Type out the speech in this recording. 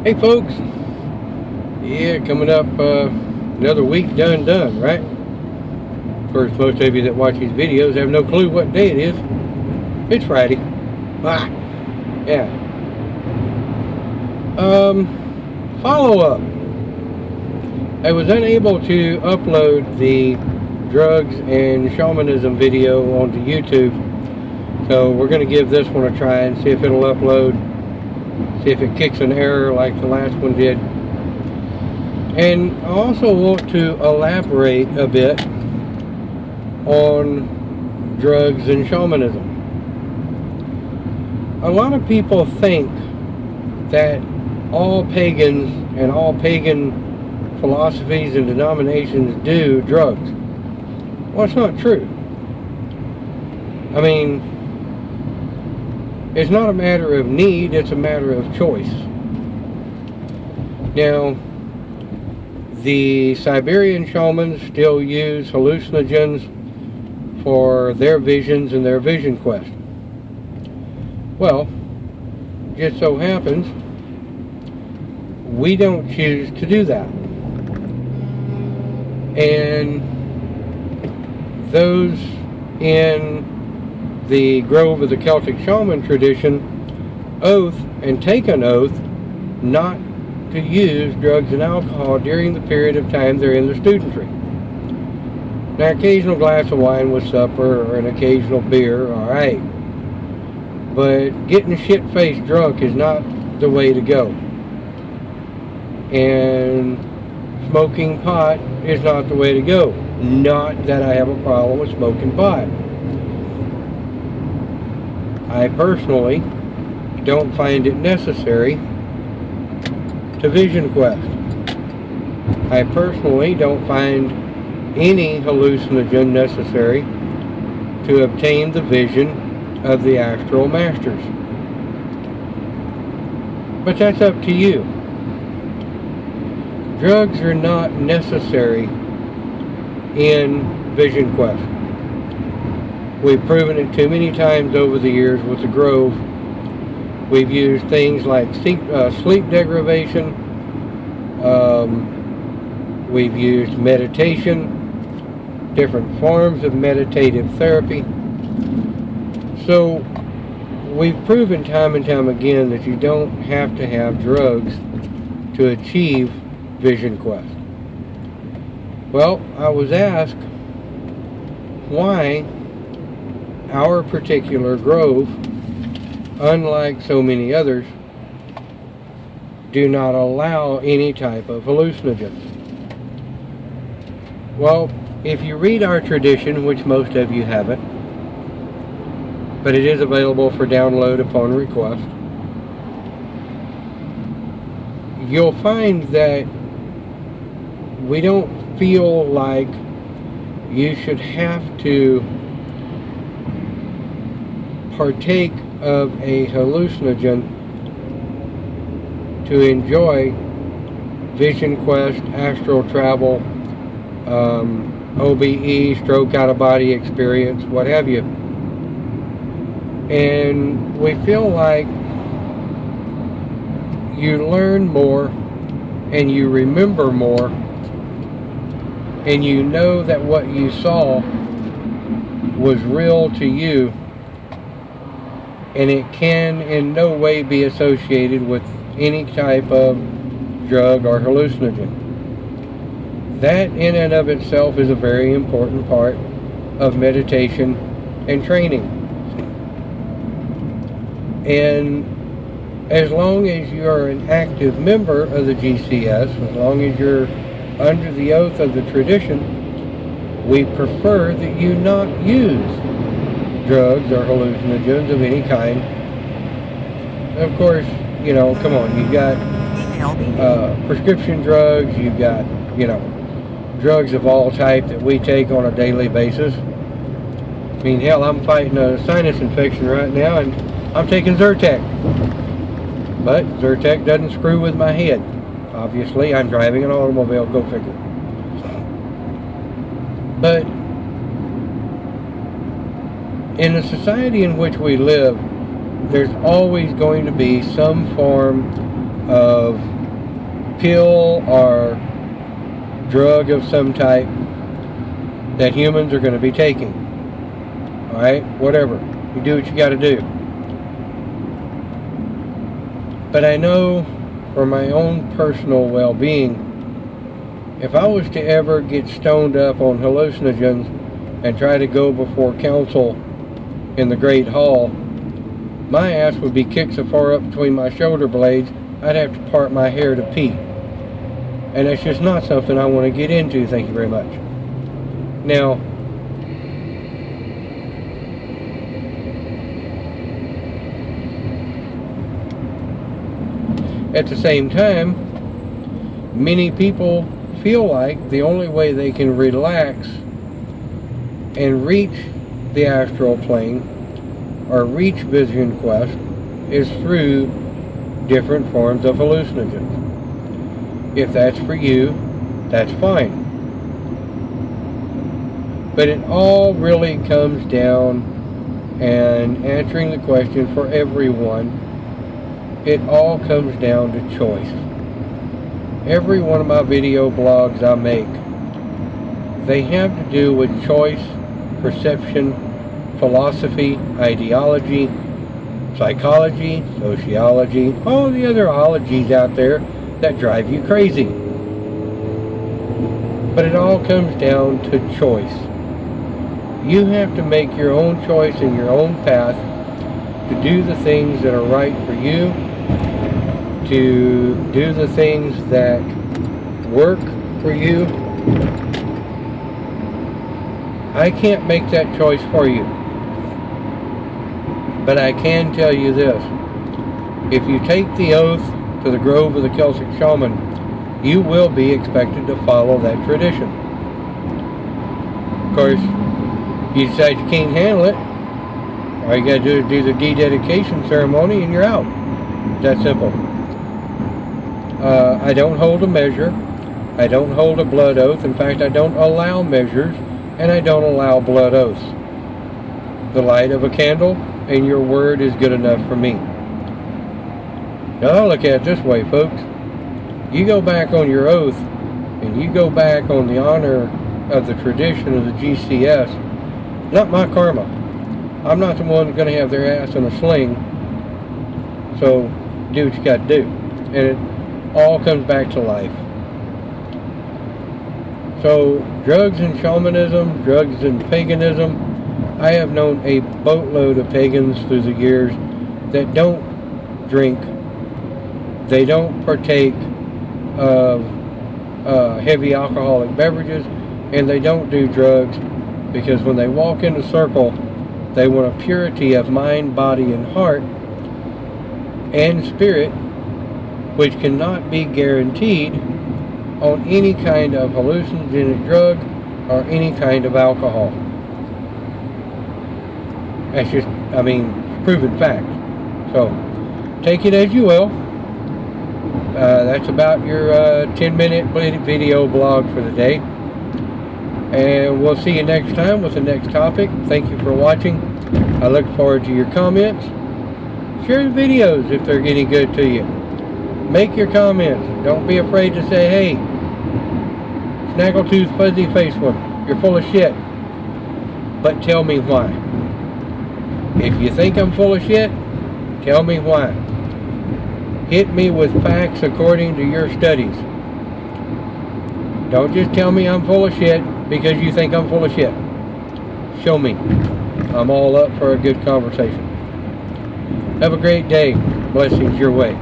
Hey folks, yeah, coming up another week done, right? Of course, most of you that watch these videos have no clue what day it is. It's Friday. Ah, yeah. Follow up. I was unable to upload the drugs and shamanism video onto YouTube, so we're going to give this one a try and see if it'll upload. See if it kicks an error like the last one did. And I also want to elaborate a bit on drugs and shamanism. A lot of people think that all pagans and all pagan philosophies and denominations do drugs. Well, it's not true. I mean, it's not a matter of need, it's a matter of choice. Now, the Siberian shamans still use hallucinogens for their visions and their vision quest. Well, just so happens, we don't choose to do that. And those in the Grove of the Celtic Shaman tradition oath and take an oath not to use drugs and alcohol during the period of time they're in the studentry. Now, occasional glass of wine with supper or an occasional beer, alright. But getting shit-faced drunk is not the way to go. And smoking pot is not the way to go. Not that I have a problem with smoking pot. I personally don't find it necessary to vision quest. I personally don't find any hallucinogen necessary to obtain the vision of the astral masters. But that's up to you. Drugs are not necessary in vision quest. We've proven it too many times over the years with the Grove. We've used things like sleep deprivation. We've used meditation, different forms of meditative therapy. So we've proven time and time again that you don't have to have drugs to achieve vision quest. Well, I was asked why our particular grove, unlike so many others, do not allow any type of hallucinogens. Well, if you read our tradition, which most of you haven't, but it is available for download upon request, you'll find that we don't feel like you should have to partake of a hallucinogen to enjoy vision quest, astral travel, OBE, stroke out of body experience, what have you. And we feel like you learn more and you remember more and you know that what you saw was real to you, and it can in no way be associated with any type of drug or hallucinogen. That in and of itself is a very important part of meditation and training. And as long as you're an active member of the GCS, as long as you're under the oath of the tradition, we prefer that you not use drugs or hallucinogens of any kind. Of course, you know, come on, you've got prescription drugs, you've got, you know, drugs of all type that we take on a daily basis. I mean, hell, I'm fighting a sinus infection right now and I'm taking Zyrtec. But Zyrtec doesn't screw with my head. Obviously, I'm driving an automobile, go figure. But in the society in which we live, there's always going to be some form of pill or drug of some type that humans are going to be taking. Alright? Whatever. You do what you got to do. But I know for my own personal well-being, if I was to ever get stoned up on hallucinogens and try to go before council in the Great Hall, my ass would be kicked so far up between my shoulder blades, I'd have to part my hair to pee. And that's just not something I want to get into, thank you very much. Now, at the same time, many people feel like the only way they can relax and reach the astral plane or reach Vision Quest is through different forms of hallucinogens. If that's for you, that's fine. But it all really comes down and answering the question for everyone, it all comes down to choice. Every one of my video blogs I make, they have to do with choice, perception, philosophy, ideology, psychology, sociology, all the other ologies out there that drive you crazy. But it all comes down to choice. You have to make your own choice and your own path to do the things that are right for you, to do the things that work for you. I can't make that choice for you. But I can tell you this. If you take the oath to the Grove of the Celtic Shaman, you will be expected to follow that tradition. Of course, you decide you can't handle it, all you got to do is do the dededication ceremony and you're out. It's that simple. I don't hold a measure. I don't hold a blood oath. In fact, I don't allow measures, and I don't allow blood oaths. The light of a candle and your word is good enough for me. Now, I'll look at it this way, folks. You go back on your oath, and you go back on the honor of the tradition of the GCS, not my karma. I'm not the one going to have their ass in a sling. So, do what you got to do. And it all comes back to life. So, drugs and shamanism, drugs and paganism, I have known a boatload of pagans through the years that don't drink, they don't partake of heavy alcoholic beverages, and they don't do drugs because when they walk in the circle, they want a purity of mind, body, and heart and spirit, which cannot be guaranteed on any kind of hallucinogenic drug or any kind of alcohol. That's just, proven fact. So, take it as you will. That's about your 10-minute video blog for the day. And we'll see you next time with the next topic. Thank you for watching. I look forward to your comments. Share the videos if they're getting good to you. Make your comments. Don't be afraid to say, hey, Snaggletooth Fuzzy Face One, you're full of shit. But tell me why. If you think I'm full of shit, tell me why. Hit me with facts according to your studies. Don't just tell me I'm full of shit because you think I'm full of shit. Show me. I'm all up for a good conversation. Have a great day. Blessings your way.